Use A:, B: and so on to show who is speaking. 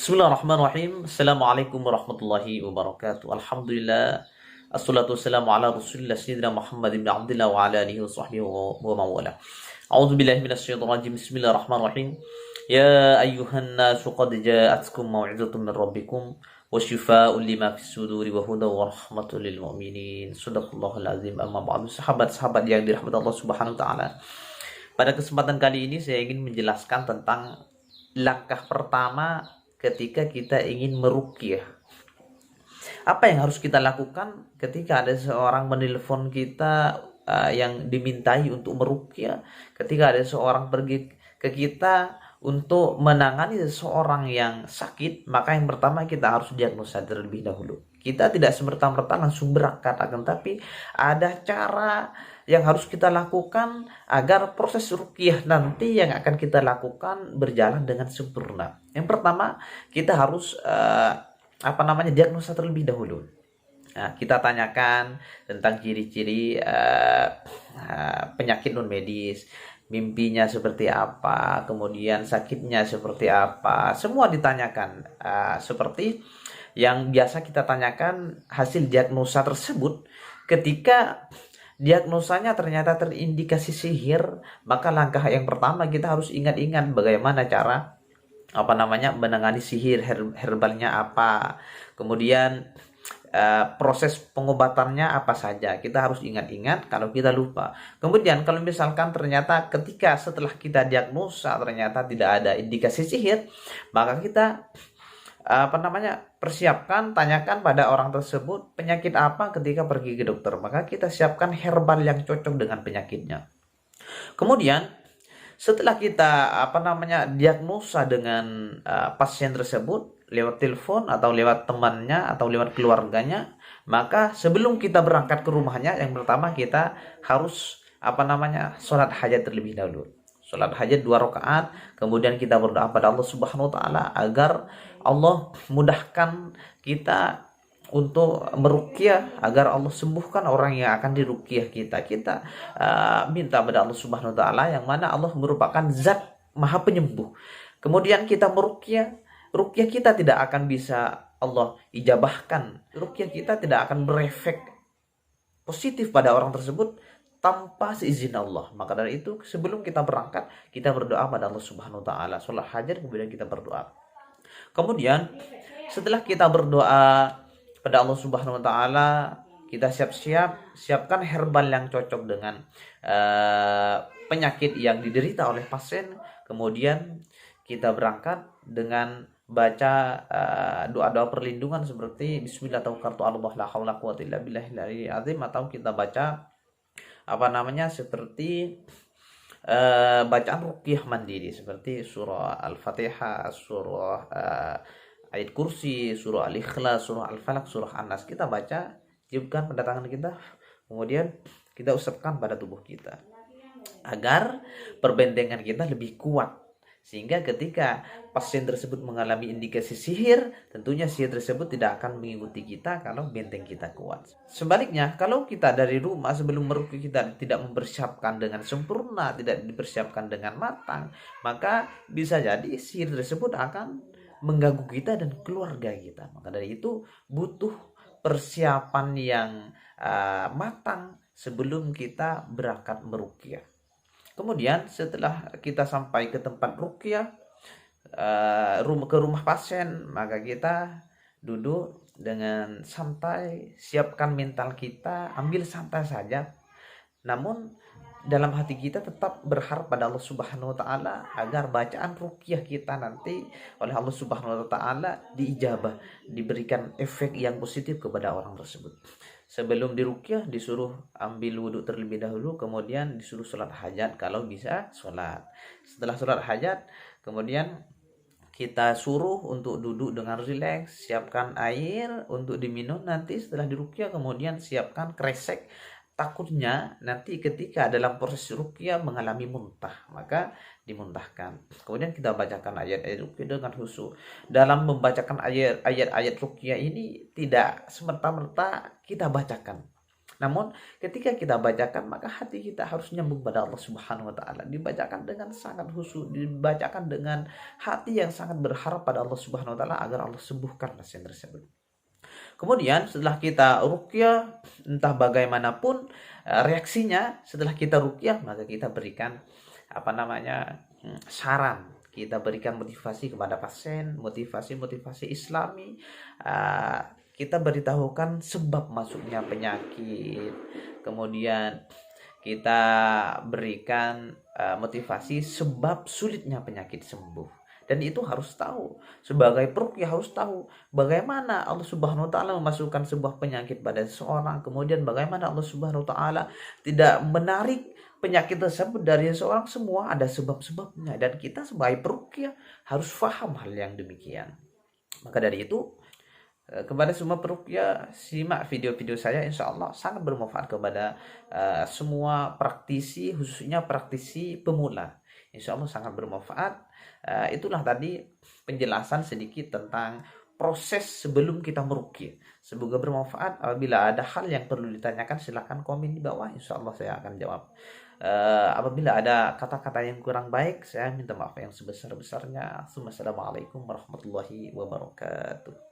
A: Bismillahirrahmanirrahim. Assalamualaikum warahmatullahi wabarakatuh. Alhamdulillah. Assalatu wassalamu ala rasulillah sayyidina Muhammad ibn Abdullah wa ala alihi wa sahbihi wa mawala. A'udzu billahi minasyaitonir rajim. Bismillahirrahmanirrahim. Ya ayyuhan nasu qad ja'atkum mau'izatun min rabbikum wa shifaa'un lima fis suduri wa hudan wa rahmatul lil mu'minin. Shadaqallahul azim. Amma ba'du. Sahabat-sahabat yang dirahmati Allah Subhanahu wa taala. Pada kesempatan kali ini saya ingin menjelaskan tentang langkah pertama ketika kita ingin meruqyah. Apa yang harus kita lakukan ketika ada seorang menelpon kita yang dimintai untuk meruqyah, ketika ada seorang pergi ke kita untuk menangani seseorang yang sakit, maka yang pertama kita harus diagnosa terlebih dahulu. Kita tidak semerta-merta langsung berangkat, akan tapi ada cara yang harus kita lakukan agar proses ruqyah nanti yang akan kita lakukan berjalan dengan sempurna. Yang pertama, kita harus diagnosa terlebih dahulu. Nah, kita tanyakan tentang ciri-ciri penyakit non medis, mimpinya seperti apa, kemudian sakitnya seperti apa, semua ditanyakan. Seperti yang biasa kita tanyakan hasil diagnosa tersebut. Ketika diagnosanya ternyata terindikasi sihir, maka langkah yang pertama kita harus ingat-ingat bagaimana cara menangani sihir, herbalnya apa, kemudian proses pengobatannya apa saja. Kita harus ingat-ingat kalau kita lupa. Kemudian kalau misalkan ternyata ketika setelah kita diagnosa ternyata tidak ada indikasi sihir, maka kita persiapkan, tanyakan pada orang tersebut penyakit apa ketika pergi ke dokter, maka kita siapkan herbal yang cocok dengan penyakitnya. Kemudian setelah kita diagnosa dengan pasien tersebut lewat telepon atau lewat temannya atau lewat keluarganya, maka sebelum kita berangkat ke rumahnya, yang pertama kita harus sholat hajat terlebih dahulu. Sholat hajat 2 rakaat, kemudian kita berdoa pada Allah Subhanahu wa taala agar Allah mudahkan kita untuk meruqyah, agar Allah sembuhkan orang yang akan diruqyah kita. Kita minta pada Allah Subhanahu wa taala, yang mana Allah merupakan zat maha penyembuh. Kemudian kita meruqyah, ruqyah kita tidak akan bisa Allah ijabahkan. Ruqyah kita tidak akan berefek positif pada orang tersebut tanpa seizin Allah. Maka dari itu sebelum kita berangkat, kita berdoa pada Allah Subhanahu wa taala, sholat hajat, kemudian kita berdoa. Kemudian setelah kita berdoa pada Allah Subhanahu wa taala, kita siapkan herbal yang cocok dengan penyakit yang diderita oleh pasien. Kemudian kita berangkat dengan baca doa-doa perlindungan seperti bismillah tawakkaltu 'ala Allah la haula wa quwwata illa billahil azim, atau kita baca seperti bacaan ruqyah mandiri seperti surah Al-Fatihah, surah ayat kursi, surah Al-Ikhlas, surah Al-Falaq, surah An-Nas. Kita baca, tiupkan pada tangan kita, kemudian kita usapkan pada tubuh kita agar perbendengan kita lebih kuat, sehingga ketika pasien tersebut mengalami indikasi sihir, tentunya sihir tersebut tidak akan mengikuti kita kalau benteng kita kuat. Sebaliknya, kalau kita dari rumah sebelum meruqyah kita tidak mempersiapkan dengan sempurna, tidak dipersiapkan dengan matang, maka bisa jadi sihir tersebut akan mengganggu kita dan keluarga kita. Maka dari itu butuh persiapan yang matang sebelum kita berangkat meruqyah. Kemudian setelah kita sampai ke tempat ruqyah, ke rumah pasien, maka kita duduk dengan santai, siapkan mental kita, ambil santai saja. Namun dalam hati kita tetap berharap pada Allah Subhanahu wa taala agar bacaan ruqyah kita nanti oleh Allah Subhanahu wa taala diijabah, diberikan efek yang positif kepada orang tersebut. Sebelum diruqyah disuruh ambil wudhu terlebih dahulu, kemudian disuruh sholat hajat kalau bisa sholat. Setelah sholat hajat, kemudian kita suruh untuk duduk dengan rileks, siapkan air untuk diminum nanti setelah diruqyah, kemudian siapkan kresek. Takutnya nanti ketika dalam proses ruqyah mengalami muntah, maka dimuntahkan. Kemudian kita bacakan ayat-ayat ruqyah dengan khusyuk. Dalam membacakan ayat-ayat ruqyah ini tidak semerta-merta kita bacakan, Namun ketika kita bacakan, maka hati kita harus nyambung pada Allah Subhanahu wa taala. Dibacakan dengan sangat khusyuk, dibacakan dengan hati yang sangat berharap pada Allah Subhanahu wa taala agar Allah sembuhkan pasien tersebut. Kemudian setelah kita ruqyah, entah bagaimanapun reaksinya setelah kita ruqyah, maka kita berikan saran, kita berikan motivasi kepada pasien, motivasi Islami. Kita beritahukan sebab masuknya penyakit, kemudian kita berikan motivasi sebab sulitnya penyakit sembuh. Dan itu harus tahu, sebagai peruqyah harus tahu bagaimana Allah Subhanahu wa taala memasukkan sebuah penyakit pada seseorang, kemudian bagaimana Allah Subhanahu wa taala tidak menarik penyakit tersebut dari seseorang. Semua ada sebab-sebabnya, dan kita sebagai peruqyah harus paham hal yang demikian. Maka dari itu, kepada semua peruqyah, simak video-video saya, insya Allah sangat bermanfaat kepada semua praktisi, khususnya praktisi pemula. Insya Allah sangat bermanfaat. Itulah tadi penjelasan sedikit tentang proses sebelum kita meruqyah. Semoga bermanfaat. Apabila ada hal yang perlu ditanyakan, silakan komen di bawah, insya Allah saya akan jawab. Apabila ada kata-kata yang kurang baik, saya minta maaf yang sebesar-besarnya. Assalamualaikum warahmatullahi wabarakatuh.